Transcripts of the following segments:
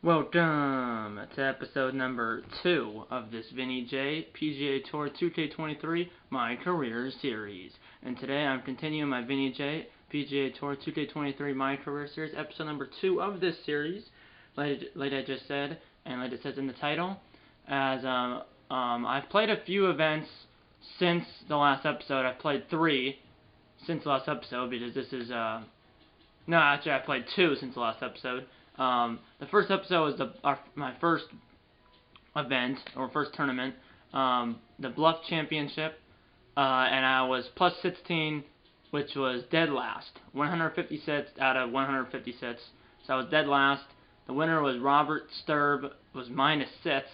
Welcome to episode number 2 of this Vinny J PGA Tour 2K23 My Career series. And today I'm continuing my Vinny J PGA Tour 2K23 My Career series, episode number 2 of this series, like I just said, and like it says in the title, as I've played a few events since the last episode. I've played 3 since the last episode, because this is, no, actually I played 2 since the last episode. The first episode was my first event, or first tournament, the Bluff Championship, and I was plus 16, which was dead last. 150 sets out of 150 sets, so I was dead last. The winner was Robert Sturb, was minus 6,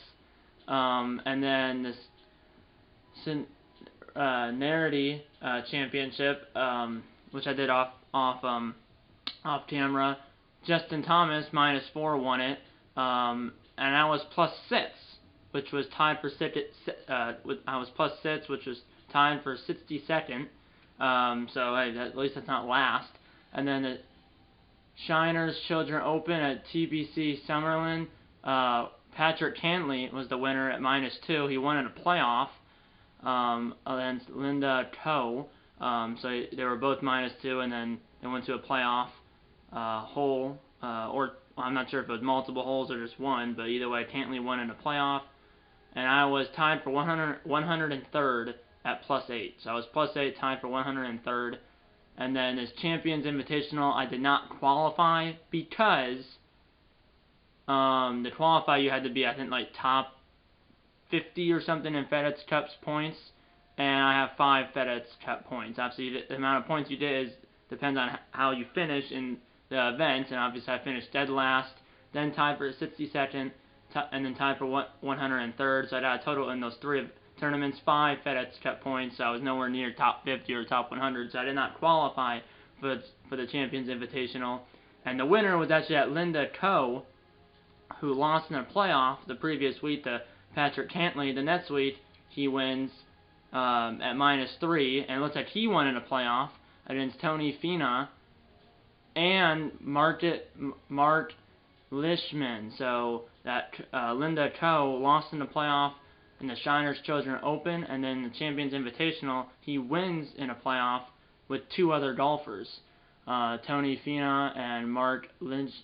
and then this Narity Championship, which I did off camera. Justin Thomas, minus 4, won it, and I was plus 6, which was tied for I was plus 6, which was tied for 62nd. So hey, at least that's not last. And then the Shiners Children Open at TBC Summerlin, Patrick Cantley was the winner at minus 2. He won in a playoff against Linda Ko. So they were both minus 2, and then they went to a playoff hole, or I'm not sure if it was multiple holes or just one, but either way, Cantley won in a playoff, and I was tied for 103rd at plus 8. So I was plus 8, tied for 103rd, and then this Champions Invitational, I did not qualify because to qualify you had to be, I think, like top 50 or something in FedEx Cup's points, and I have 5 FedEx Cup points. Obviously, the amount of points you did depends on how you finish in the event, and obviously I finished dead last, then tied for 62nd, and then tied for 103rd, so I got a total in those 3 tournaments, 5 FedEx Cup points, so I was nowhere near top 50 or top 100, so I did not qualify for the Champions Invitational. And the winner was actually at Linda Ko, who lost in a playoff the previous week to Patrick Cantley. The next week, he wins at minus 3, and it looks like he won in a playoff against Tony Fina and Mark Lishman. So that Linda Ko lost in the playoff in the Shiners Children Open, and then the Champions Invitational, he wins in a playoff with 2 other golfers, Tony Fina and Mark Lishman.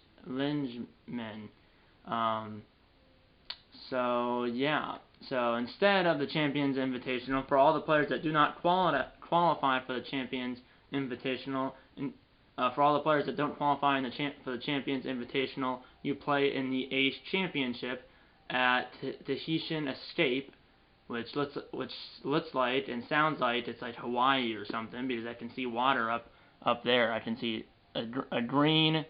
So yeah, so instead of the Champions Invitational, for all the players that do not qualify for the Champions Invitational, for all the players that don't qualify for the Champions Invitational, you play in the Ace Championship at Tahitian Escape, which looks like and sounds like it's like Hawaii or something, because I can see water up there. I can see a green,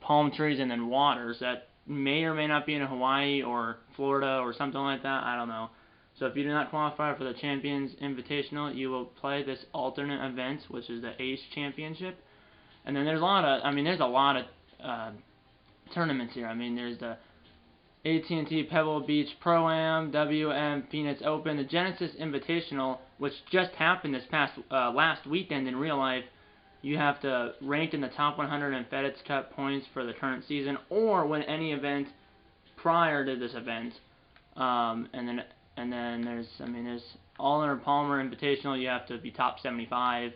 palm trees, and then water. So that may or may not be in Hawaii or Florida or something like that. I don't know. So if you do not qualify for the Champions Invitational, you will play this alternate event, which is the Ace Championship. And then there's a lot of tournaments here. I mean, there's the AT&T Pebble Beach Pro-Am, WM Phoenix Open, the Genesis Invitational, which just happened this past last weekend in real life. You have to rank in the top 100 in FedEx Cup points for the current season, or win any event prior to this event. And then there's Arnold Palmer Invitational. You have to be top 75.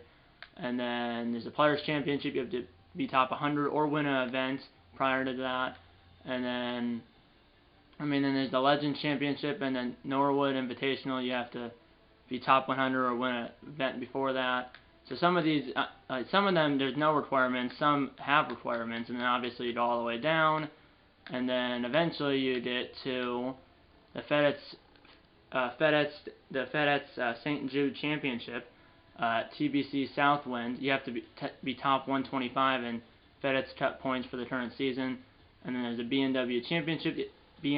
And then there's the Players Championship. You have to be top 100 or win an event prior to that. And then, then there's the Legends Championship, and then Norwood Invitational. You have to be top 100 or win an event before that. So some of these, some of them there's no requirements. Some have requirements, and then obviously you go all the way down, and then eventually you get to the FedEx St. Jude Championship. TBC Southwind, you have to be top 125 in FedEx Cup points for the current season. And then there's the BMW Championship. You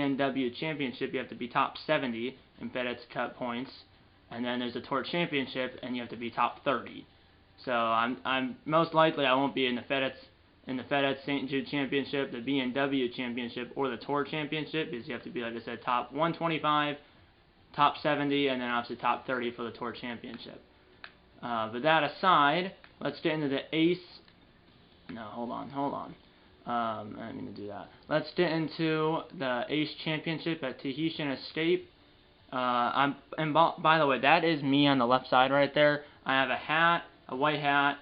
have to be top 70 in FedEx Cup points. And then there's the Tour Championship, and you have to be top 30. So I'm most likely I won't be in the FedEx St. Jude Championship, the BMW Championship, or the Tour Championship, because you have to be, like I said, top 125, top 70, and then obviously top 30 for the Tour Championship. But that aside, let's get into the Ace. No, hold on. I didn't mean to do that. Let's get into the Ace Championship at Tahitian Escape. By the way, that is me on the left side right there. I have a hat, a white hat,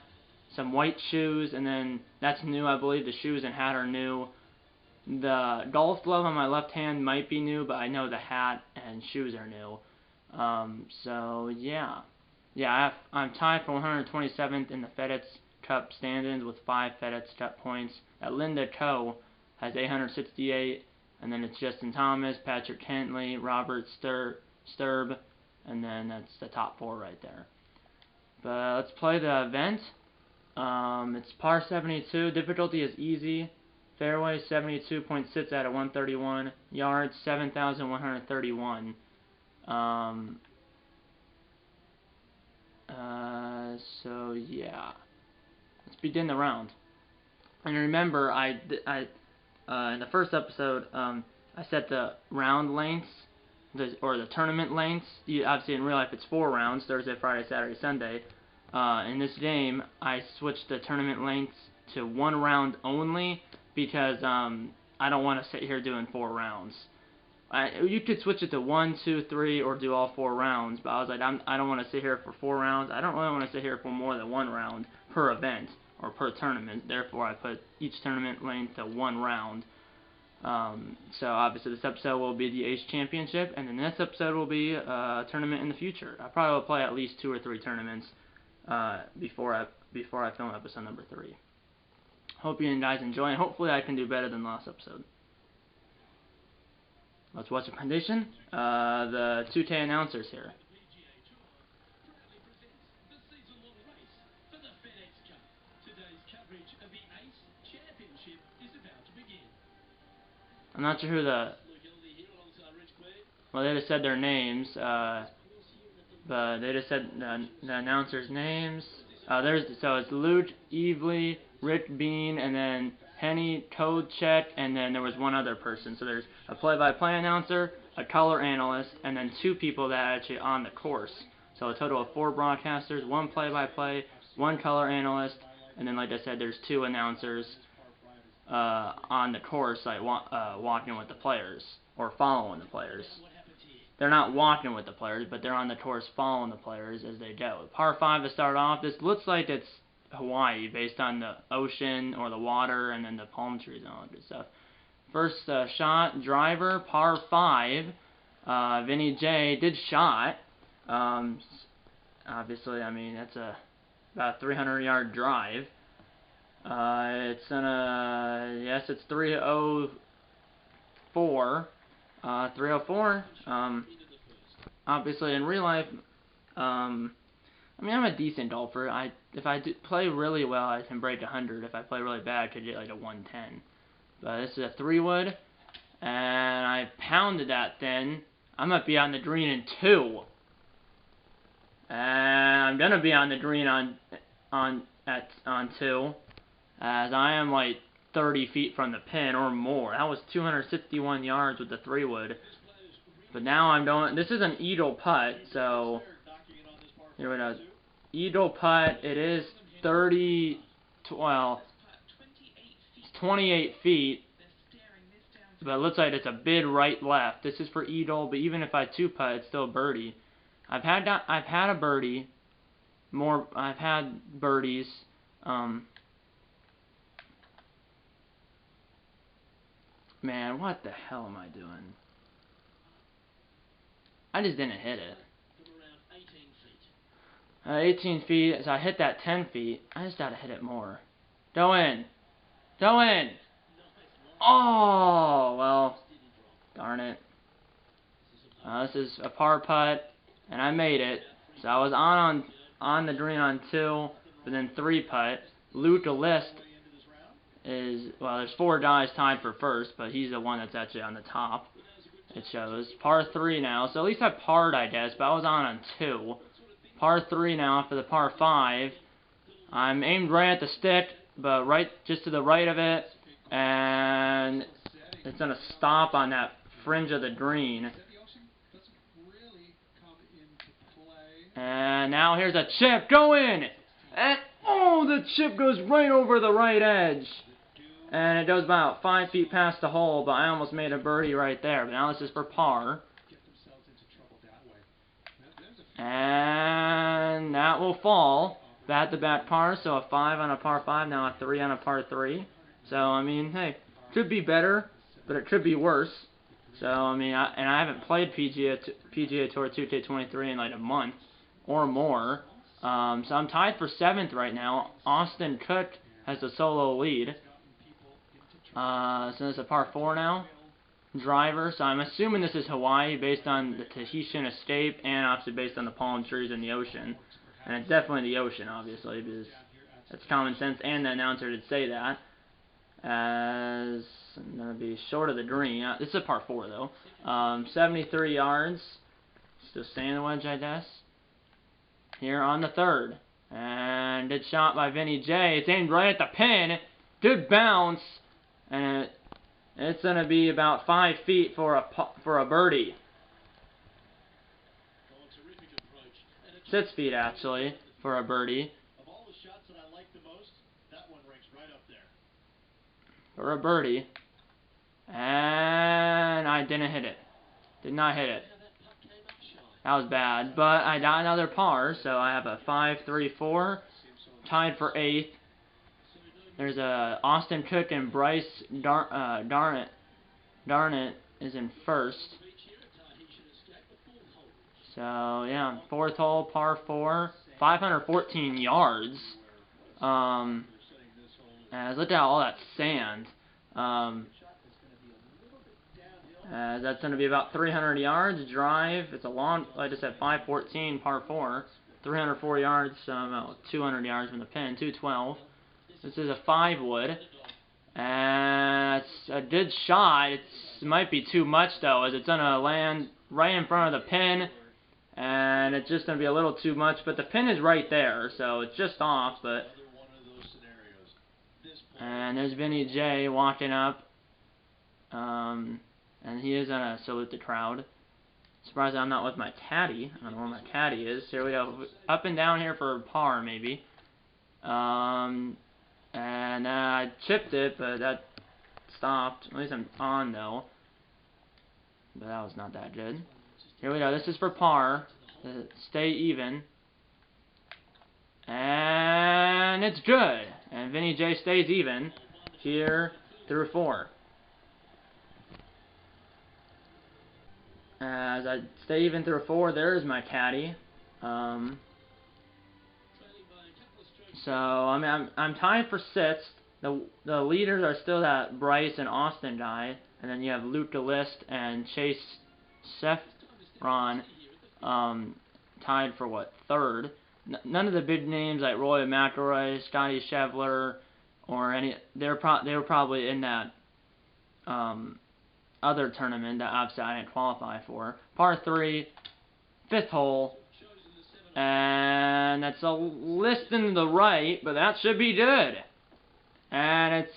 some white shoes, and then that's new, I believe. The shoes and hat are new. The golf glove on my left hand might be new, but I know the hat and shoes are new. So yeah. I'm tied for 127th in the FedEx Cup standings with 5 FedEx Cup points. Linda Coe has 868, and then it's Justin Thomas, Patrick Hentley, Robert Sturb, and then that's the top 4 right there. But let's play the event. It's par 72. Difficulty is easy. Fairway 72.6 out of 131. Yards 7,131. So yeah, let's begin the round. And remember, in the first episode, I set the round lengths, or the tournament lengths. Obviously, in real life, it's 4 rounds: Thursday, Friday, Saturday, Sunday. In this game, I switched the tournament lengths to 1 round only because I don't want to sit here doing 4 rounds. You could switch it to 1, 2, 3, or do all 4 rounds, but I was like, I don't want to sit here for 4 rounds. I don't really want to sit here for more than 1 round per event or per tournament. Therefore, I put each tournament length to 1 round. So obviously, this episode will be the Ace Championship, and the next episode will be a tournament in the future. I probably will play at least 2 or 3 tournaments before I film episode number 3. Hope you guys enjoy, and hopefully, I can do better than last episode. Let's watch the condition. The 2K announcers here. I'm not sure who the... Well, they just said their names, but they just said the announcers' names. So it's Luke, Evely, Rick Bean, and then Henny Toadcheck, and then there was one other person. So there's a play-by-play announcer, a color analyst, and then 2 people that are actually on the course. So a total of 4 broadcasters, 1 play-by-play, 1 color analyst, and then, like I said, there's 2 announcers on the course, like walking with the players or following the players. They're not walking with the players, but they're on the course following the players as they go. Par 5 to start off. This looks like it's Hawaii based on the ocean or the water and then the palm trees and all that good stuff. First shot, driver, par 5. Vinny J did shot. Obviously, I mean, that's about a 300-yard drive. It's it's 304. 304. Obviously, in real life, I mean, I'm a decent golfer. If I play really well, I can break 100. If I play really bad, I could get like a 110. But this is a 3-wood, and I pounded that thing. I'm gonna be on the green in 2, and I'm gonna be on the green on 2, as I am like 30 feet from the pin or more. That was 261 yards with the 3-wood. But now I'm going. This is an eagle putt, so here we go. Eagle putt. It is 28 feet, but it looks like it's a bid right left. This is for eagle, but even if I 2-putt, it's still a birdie. I've had a birdie. I've had birdies. Man, what the hell am I doing? I just didn't hit it. 18 feet, so I hit that 10 feet. I just gotta hit it more. Go in. Go in! Oh, well, darn it. This is a par putt, and I made it. So I was on the green on 2, but then 3-putt. Luke List is, well, there's 4 guys tied for first, but he's the one that's actually on the top. It shows par 3 now, so at least I parred, I guess, but I was on 2. Par 3 now for the par 5. I'm aimed right at the stick, but just to the right of it, and it's gonna stop on that fringe of the green. And now here's a chip, go in! And oh, the chip goes right over the right edge. And it goes about 5 feet past the hole, but I almost made a birdie right there. But now this is for par. And that will fall. Back-to-back par, so a 5 on a par 5, now a 3 on a par 3. So, I mean, hey, could be better, but it could be worse. So, I mean, I haven't played PGA Tour 2K23 in like a month or more. So I'm tied for 7th right now. Austin Cook has the solo lead. So this is a par 4 now. Driver, so I'm assuming this is Hawaii based on the Tahitian escape and obviously based on the palm trees and the ocean. And it's definitely the ocean, obviously, because that's common sense, and the announcer did say that. As I'm going to be short of the green. This is a par 4, though. 73 yards. Still staying the wedge, I guess. Here on the 3rd. And good shot by Vinny J. It's aimed right at the pin. Good bounce. And it's going to be about 5 feet for a birdie. 6 feet, actually, for a birdie. For a birdie. And I didn't hit it. Did not hit it. That was bad. But I got another par, so I have a 5, 3, 4. Tied for 8th. There's Austin Cook and Bryce Darnett is in 1st. So, yeah, 4th hole, par 4. 514 yards. As look at all that sand. That's going to be about 300 yards. Drive. It's a long, like I said, 514, par 4. 304 yards, about 200 yards from the pin. 212. This is a 5-wood. And it's a good shot. It might be too much, though, as it's going to land right in front of the pin. And it's just going to be a little too much. But the pin is right there, so it's just off. But and there's Vinny J walking up. And he is going to salute the crowd. Surprised I'm not with my caddy. I don't know where my caddy is. Here we go. Up and down here for par, maybe. And I chipped it, but that stopped. At least I'm on, though. But that was not that good. Here we go. This is for par. Stay even. And it's good. And Vinny J stays even here through 4. As I stay even through 4, there's my caddy. So I mean, I'm tied for 6th. The leaders are still that Bryce and Austin guy, and then you have Luke List and Chase Sefron tied for what, 3rd. None of the big names like Roy McIlroy, Scotty Scheffler, or any they were probably in that other tournament that obviously I didn't qualify for. Par 3, 5th hole, and that's a list in the right, but that should be good. And it's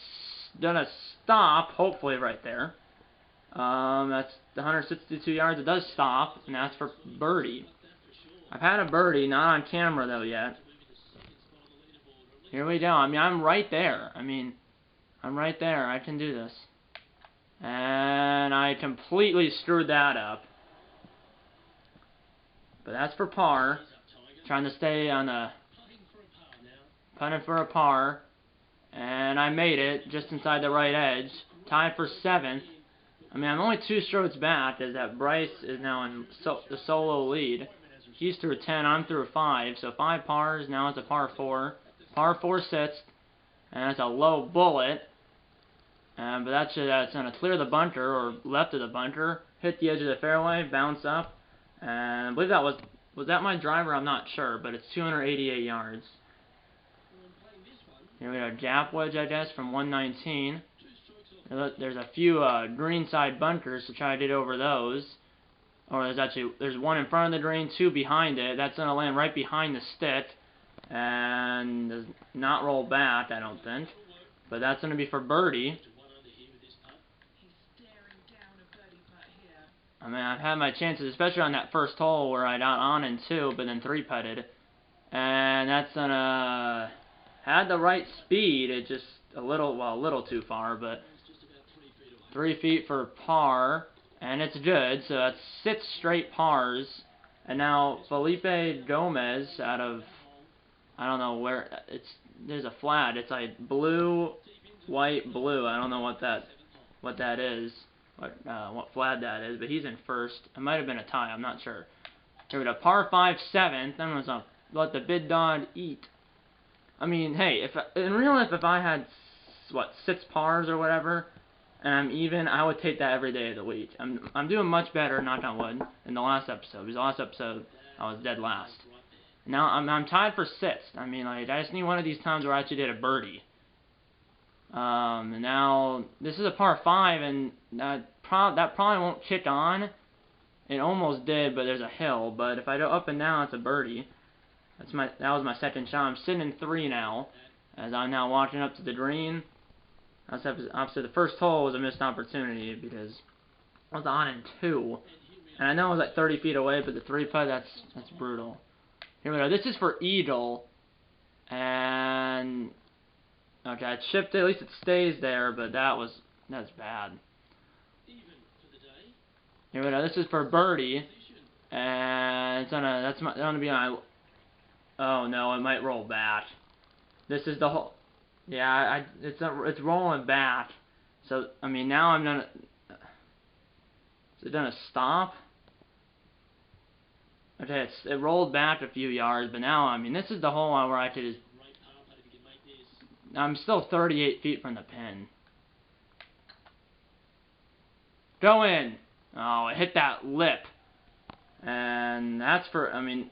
gonna stop, hopefully, right there. That's the 162 yards. It does stop, and that's for birdie. I've had a birdie, not on camera though yet. Here we go. I mean, I'm right there. I'm right there. I can do this. And I completely screwed that up. But that's for par. Trying to stay on the putting for a par. And I made it just inside the right edge. Tied for 7th. I mean, I'm only 2 strokes back, as that Bryce is now in the solo lead. He's through 10, I'm through 5. So 5 pars, now it's a par 4. Par 4 sits. And that's a low bullet. But that's going to clear the bunker, or left of the bunker. Hit the edge of the fairway, bounce up. And I believe that was that my driver? I'm not sure, but it's 288 yards. Here we go, gap wedge, I guess, from 119. There's a few greenside bunkers to try to get over those. Or there's one in front of the green, 2 behind it. That's going to land right behind the stick. And does not roll back, I don't think. But that's going to be for birdie. I mean, I've had my chances, especially on that first hole where I got on in 2, but then 3-putted. And that's gonna had the right speed. It just a little too far, but 3 feet for par, and it's good. So that's 6 straight pars, and now Felipe Gomez out of, I don't know where there's a flag. It's like blue, white, blue. I don't know what that is, what flag that is, but he's in first. It might have been a tie. I'm not sure. Here we go. Par 5, 7th. I'm gonna let the big dog eat. I mean, hey, in real life, if I had 6 pars or whatever, and I'm even, I would take that every day of the week. I'm doing much better, knock on wood, in the last episode. Because the last episode, I was dead last. Now I'm tied for 6th. I mean, like, I just need one of these times where I actually did a birdie. And now this is a par 5, and that probably won't kick on. It almost did, but there's a hill. But if I go up and down, it's a birdie. That was my second shot. I'm sitting in 3 now, as I'm now walking up to the green. Obviously, the first hole was a missed opportunity because I was on in 2, and I know I was like 30 feet away, but the 3-putt, that's brutal. Here we go. This is for eagle, and okay, I chipped it. At least it stays there, but that's bad. Here we go. This is for birdie, and that's gonna be on. Oh no, it might roll back. This is the whole. Yeah, it's rolling back. So I mean now I'm gonna. Is it gonna stop? Okay, it rolled back a few yards, but now I mean this is the hole where I could just. I'm still 38 feet from the pin. Go in. Oh, it hit that lip, and that's for. I mean.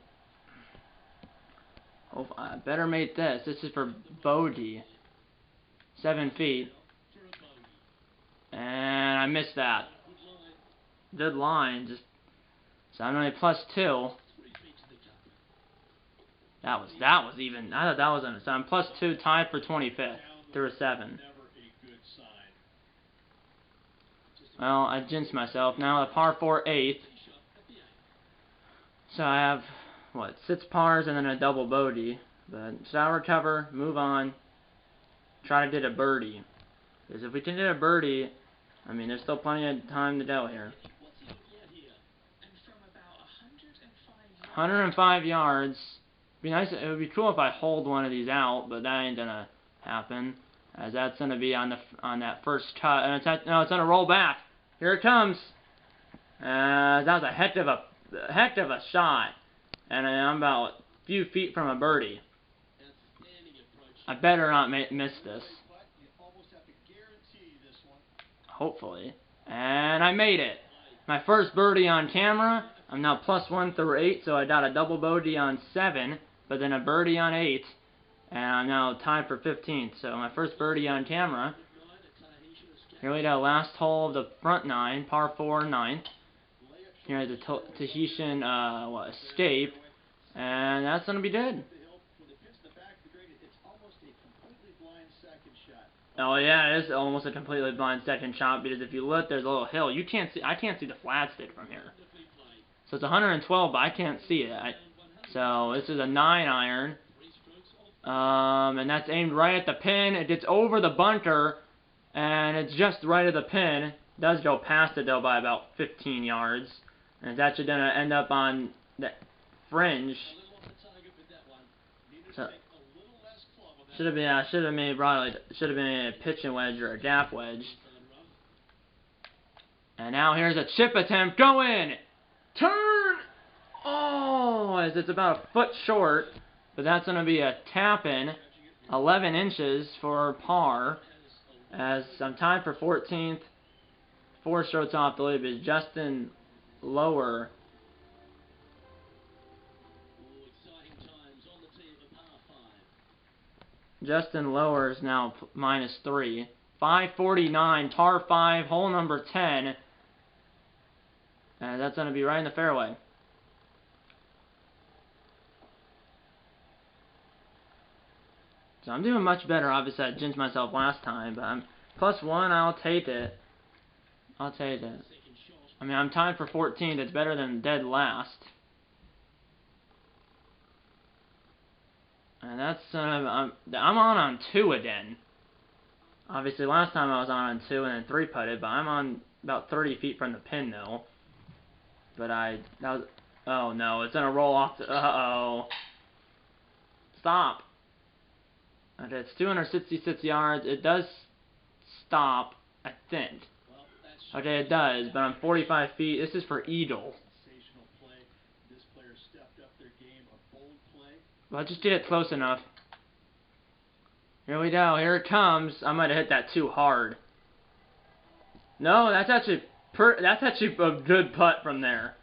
Oh, I better make this. This is for bogey. 7 feet. And I missed that. Good line. So I'm only +2. That was even. I thought that was so I'm +2, tied for 25th through a 7. Well, I jinxed myself. Now a par 4, 8th. So I have 6 pars and then a double bogey. But so I'll recover, move on, try to get a birdie. Because if we can get a birdie, I mean, there's still plenty of time to go here. 105 yards. Be nice. It would be cool if I hold one of these out, but that ain't gonna happen, as that's gonna be on that first cut, and it's gonna roll back. Here it comes. That was a heck of a shot. And I'm about a few feet from a birdie. I better not miss this. Hopefully. And I made it. My first birdie on camera. I'm now +1 through 8, so I got a double bogey on 7, but then a birdie on 8. And I'm now tied for 15th. So my first birdie on camera. Here we go. Last hole of the front 9, par 4, 9th. Here's the Tahitian escape, and that's gonna be good. Oh yeah, it is almost a completely blind second shot because if you look, there's a little hill. I can't see the flag stick from here. So it's 112, but I can't see it. So this is a 9-iron, and that's aimed right at the pin. It gets over the bunker, and it's just right at the pin. It does go past it though by about 15 yards. And it's actually going to end up on the fringe. So, should have made a pitching wedge or a gap wedge. And now here's a chip attempt. Go in! Turn! Oh, as it's about a foot short. But that's going to be a tap-in. 11 inches for par. As I'm tied for 14th. 4 strokes off the lead is Justin Lower. Justin Lower is now -3. 549, par 5, hole number 10. And that's going to be right in the fairway. So I'm doing much better. Obviously, I jinxed myself last time, but I'm +1. I'll take it. I'll take it. I mean, I'm tied for 14th. It's better than dead last. And that's I'm on 2 again. Obviously, last time I was on 2 and then 3 putted, but I'm on about 30 feet from the pin though. But oh no, it's gonna roll off. Uh-oh. Stop. Okay, it's 266 yards. It does stop, I think. Okay, it does, but I'm 45 feet. This is for eagle. Well, just get it close enough. Here we go. Here it comes. I might have hit that too hard. No, that's actually a good putt from there.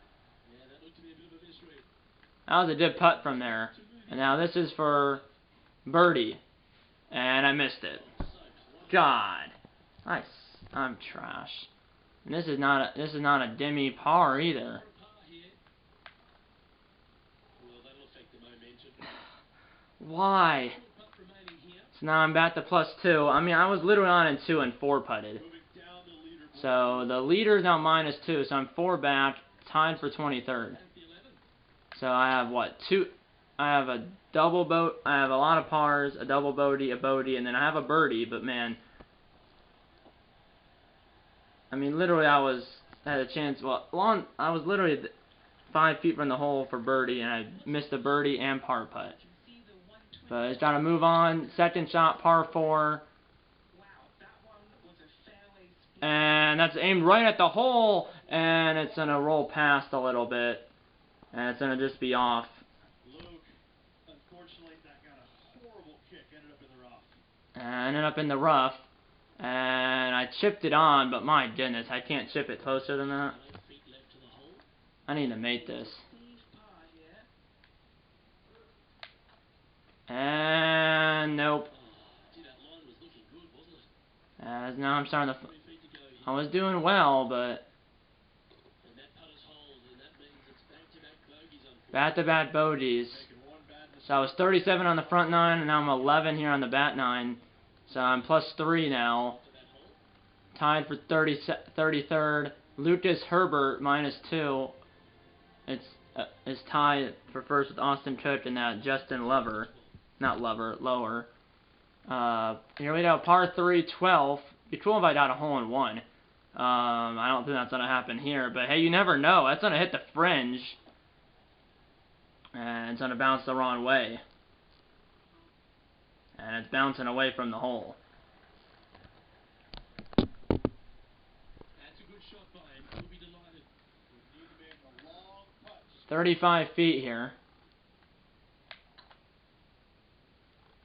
That was a good putt from there. And now this is for birdie, and I missed it. God, I'm trash. And this is not a demi par either. Why? So now I'm back to +2. I mean, I was literally on in 2 and 4 putted. So the leader's now -2, so I'm 4 back, tied for 23rd. So I have what? I have a double boat. I have a lot of pars, a double bogey, a bogey, and then I have a birdie. But man, I mean, literally, I had a chance. Well, I was literally 5 feet from the hole for birdie, and I missed a birdie and par putt. But it's got to move on. Second shot, par 4. And that's aimed right at the hole, and it's going to roll past a little bit. And it's going to just be off. Unfortunately, that got a horrible kick. Ended up in the rough. Ended up in the rough. And I chipped it on, but my goodness, I can't chip it closer than that. I need to mate this. And nope. As now I'm starting to. I was doing well, but back-to-back bogeys. So I was 37 on the front 9, and now I'm 11 here on the back 9. So I'm +3 now. Tied for 33rd. Lucas Herbert -2. It's tied for first with Austin Cook and that Justin Lower. Here we go, par 3, 12. Be cool if I got a hole in 1. I don't think that's gonna happen here, but hey, you never know. That's gonna hit the fringe, and it's gonna bounce the wrong way, and it's bouncing away from the hole. That's a good shot by him. He'll be delighted. We need to make a long putt. 35 feet here.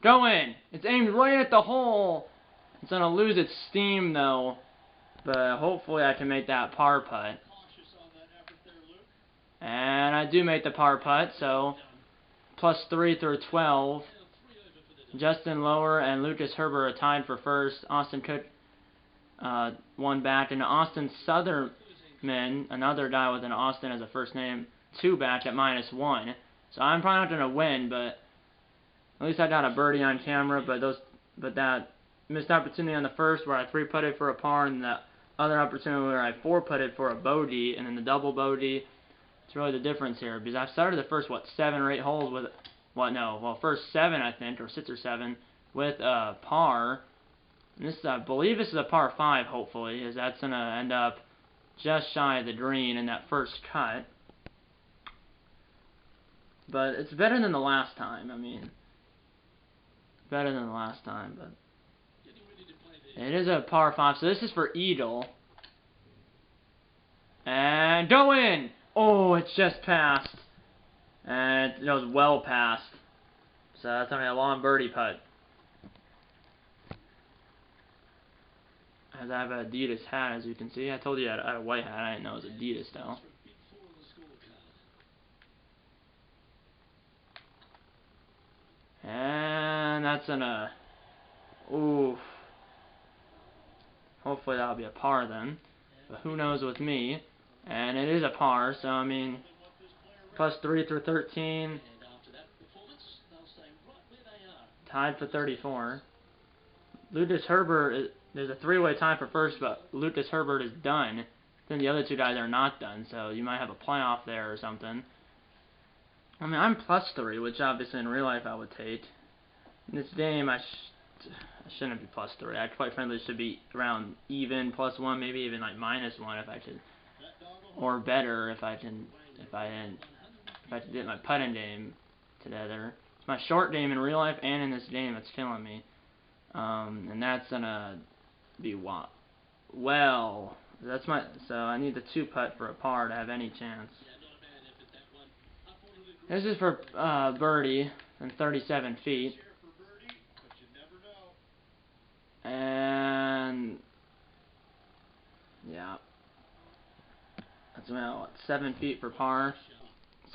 Go in! It's aimed right at the hole. It's gonna lose its steam though, but hopefully I can make that par putt. And I do make the par putt, so +3 through 12. Justin Lower and Lucas Herbert are tied for first. Austin Cook 1 back, and Austin Sutherman, another guy with an Austin as a first name, 2 back at -1. So I'm probably not gonna win, but at least I got a birdie on camera. But that missed opportunity on the first where I 3-putted for a par, and that other opportunity where I 4-putted for a bogey, and then the double bogey. It's really the difference here, because I've started the first 7 or 8 holes with first 7 I think, or 6 or 7 with a par. And this, I believe this is a par 5, hopefully, as that's gonna end up just shy of the green in that first cut. But it's better than the last time. I mean, better than the last time, but it is a par 5, so this is for eagle. And go in! Oh, it's just passed. And it was well past. So that's only a long birdie putt. As I have an Adidas hat, as you can see. I told you I had a white hat. I didn't know it was Adidas, though. And that's oof. Hopefully that'll be a par then. But who knows with me. And it is a par, so I mean, +3 through 13. Tied for 34. Lucas Herbert, there's a 3-way tie for first, but Lucas Herbert is done. Then the other 2 guys are not done, so you might have a playoff there or something. I mean, I'm +3, which obviously in real life I would take. In this game, I I shouldn't be +3. I quite frankly should be around even, +1, maybe even like -1 if I could, or better if I can, if I could get my putting game together. It's my short game in real life and in this game. It's killing me. And that's gonna be well. That's my. So I need the 2-putt for a par to have any chance. This is for birdie and 37 feet. And yeah, that's about what, 7 feet for par,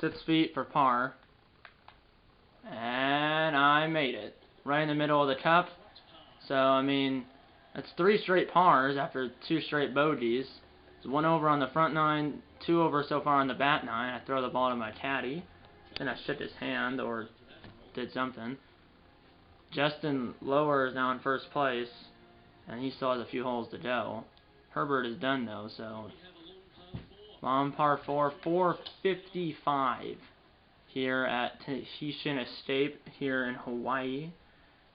6 feet for par, and I made it right in the middle of the cup. So I mean, that's 3 straight pars after 2 straight bogeys. It's 1 over on the front 9, 2 over so far on the back 9. I throw the ball to my caddy, then I shook his hand or did something. Justin Lower is now in first place, and he still has a few holes to go. Herbert is done though, so long par 4, 455 here at Tahitian Estate here in Hawaii,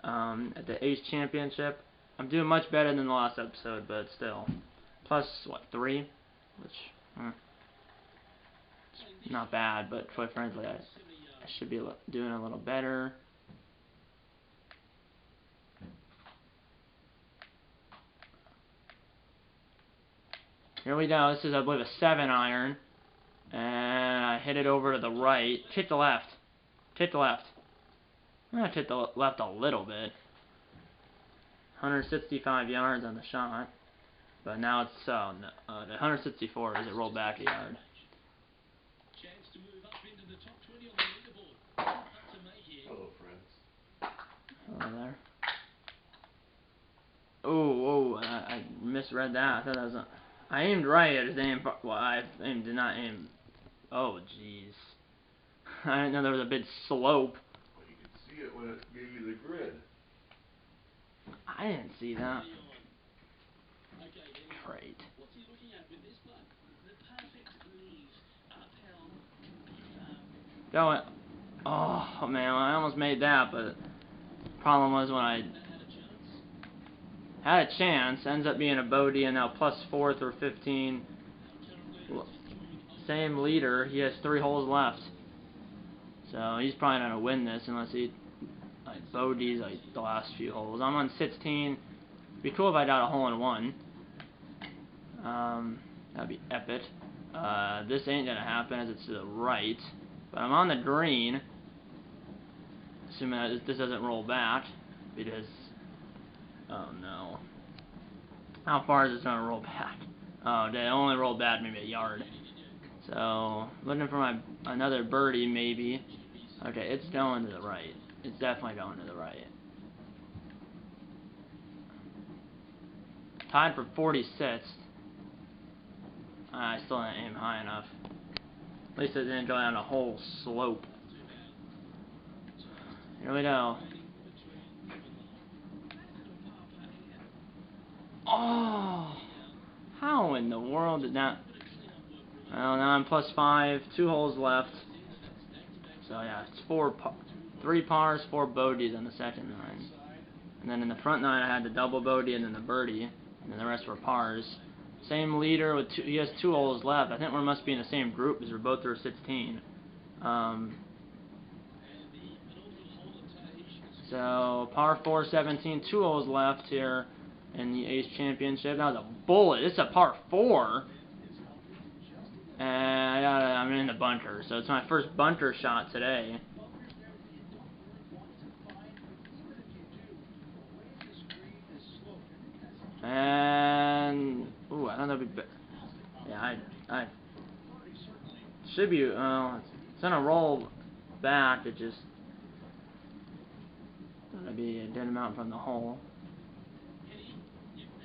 at the Ace Championship. I'm doing much better than the last episode, but still, plus what, 3, which it's not bad, but quite frankly, I should be doing a little better. Here we go. This is, I believe, a 7-iron. And I hit it over to the right. Hit the left. Hit the left. I hit the left a little bit. 165 yards on the shot. But now it's, the 164 as it rolled back a yard. Hello, friends. Hello there. Oh, I misread that. I thought that was a... I aimed right at his aim. Well, I did not aim. Oh, jeez. I didn't know there was a big slope. Well, you could see it when it gave you the grid. I didn't see that. Great. Going. Oh man, I almost made that, but the problem was when I had a chance, ends up being a bogey, and now +4 through 15. Same leader, he has 3 holes left. So he's probably not going to win this unless he bogeys the last few holes. I'm on 16. It'd be cool if I got a hole in 1. That'd be epic. This ain't going to happen as it's to the right. But I'm on the green. Assuming that this doesn't roll back. Because... oh no. How far is this going to roll back? Oh, they only rolled back maybe a yard. So, looking for another birdie maybe. Okay, it's going to the right. It's definitely going to the right. Tied for 46th. I still didn't aim high enough. At least it didn't go down a whole slope. Here we go. Oh! How in the world did that... Well, now I'm +5, 2 holes left. So yeah, it's 3 pars, 4 bogeys on the second 9. And then in the front 9 I had the double bogey and then the birdie. And then the rest were pars. Same leader with he has 2 holes left. I think we must be in the same group because we're both through 16. So par 4, 17, 2 holes left here in the Ace Championship. That was a bullet. It's a par 4. And I'm in the bunker, so it's my first bunker shot today. And ooh, I don't know. Yeah, I should be. It's gonna roll back. It just gonna be a dead amount from the hole.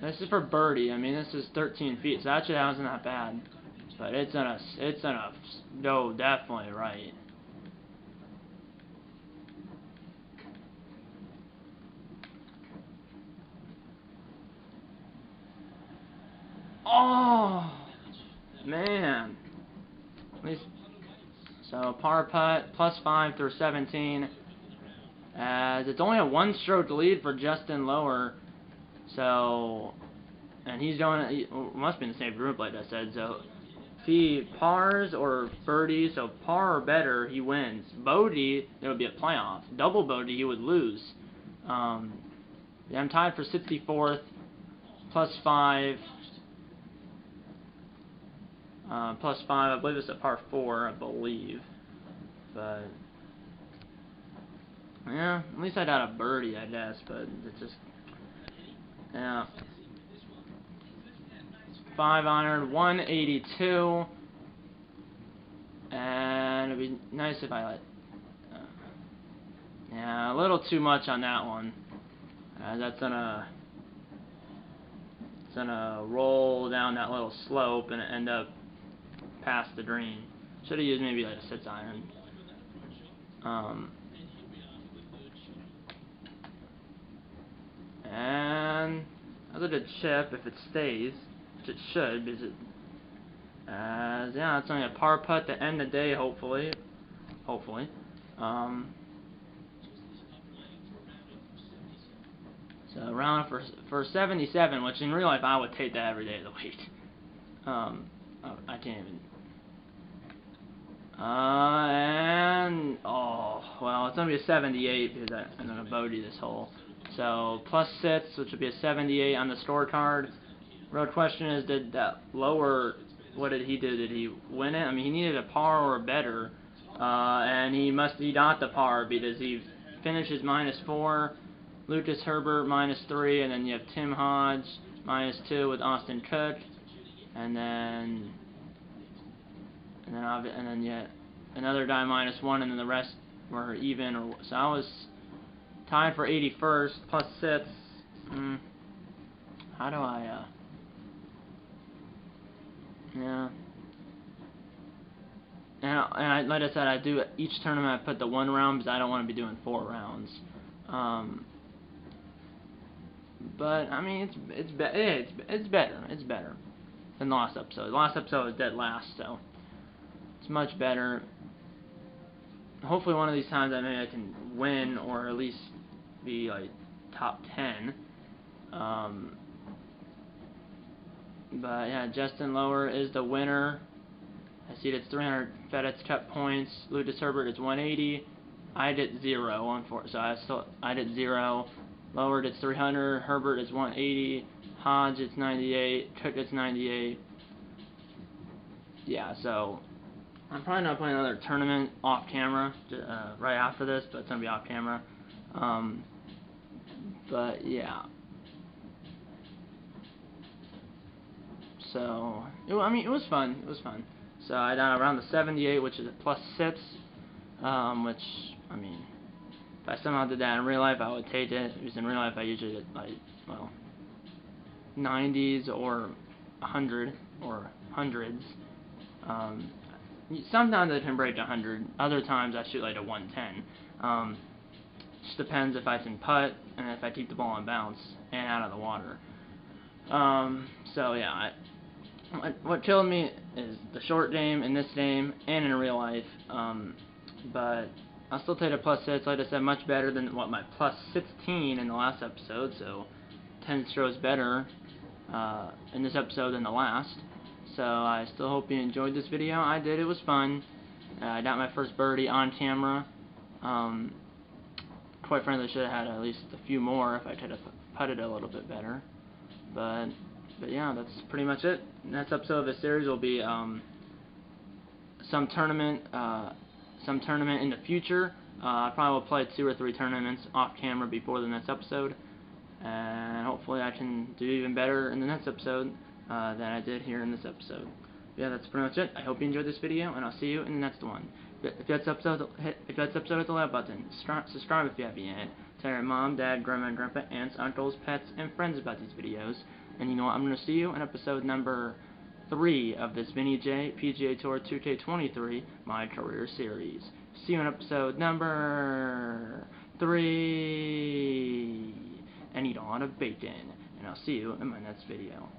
This is for birdie. I mean, this is 13 feet, so actually that wasn't that bad. But it's gonna go definitely right. Oh man. At least so par putt +5 through 17. as it's only a 1-stroke lead for Justin Lower. So, and he's doing, must be in the same group like I said. So, if he pars or birdies, so par or better, he wins. Bogey, it would be a playoff. Double bogey, he would lose. Yeah, I'm tied for 64th, +5. +5, I believe it's a par 4, I believe. But, yeah, at least I got a birdie, I guess, but it's just, yeah. 5 iron, 182. And it'd be nice if I yeah, a little too much on that one. That's gonna roll down that little slope and end up past the green. Should have used maybe like a 6 iron. And that's a good chip if it stays, which it should, because it, yeah, it's only a par putt to end the day, hopefully. So round for 77, which in real life I would take that every day of the week. I can't even. And well, it's gonna be a 78 because I'm gonna bogey this hole. So +6, which would be a 78 on the scorecard. Real question is, did that Lower? What did he do? Did he win it? I mean, he needed a par or better, and he got the par because he finishes -4. Lucas Herbert -3, and then you have Tim Hodge -2 with Austin Cook, and then yet another guy -1, and then the rest were even. So I was tied for 81st, +6. How do I? Yeah. And like I said, I do each tournament. I put the 1 round because I don't want to be doing 4 rounds. But I mean, it's better than the last episode. The last episode was dead last, so it's much better. Hopefully, one of these times I can win or at least be like top 10. But yeah, Justin Lower is the winner. I see that's 300 FedEx Cup points. Lucas Herbert is 180. I did 0 so I did 0. Lower it's 300. Herbert is 180. Hodge it's 98. Cook it's 98. Yeah, so I'm probably not playing another tournament off camera right after this, but it's gonna be off camera. But yeah. So I mean, it was fun. So I got around the 78, which is a +6. Which, I mean, if I somehow did that in real life, I would take it. Because in real life, I usually get like, well, 90s or 100 or hundreds. Sometimes I can break 100. Other times I shoot like a 110. Just depends if I can putt and if I keep the ball on bounce and out of the water. So yeah, what killed me is the short game in this game and in real life. But I'll still take a +6. Like I said, much better than what my +16 in the last episode. So 10 strokes better in this episode than the last. So I still hope you enjoyed this video. I did. It was fun. I got my first birdie on camera. Quite frankly, I should have had at least a few more if I could have putted a little bit better. But yeah, that's pretty much it. Next episode of the series will be some tournament in the future. I probably will play 2 or 3 tournaments off camera before the next episode, and hopefully I can do even better in the next episode than I did here in this episode. Yeah, that's pretty much it. I hope you enjoyed this video, and I'll see you in the next one. If you like this episode, hit the like button. Subscribe if you haven't yet. Tell your mom, dad, grandma, and grandpa, aunts, uncles, pets, and friends about these videos. And you know what? I'm going to see you in episode number 3 of this Vinny J PGA Tour 2K23 MyCareer series. See you in episode number 3. And eat a lot of bacon. And I'll see you in my next video.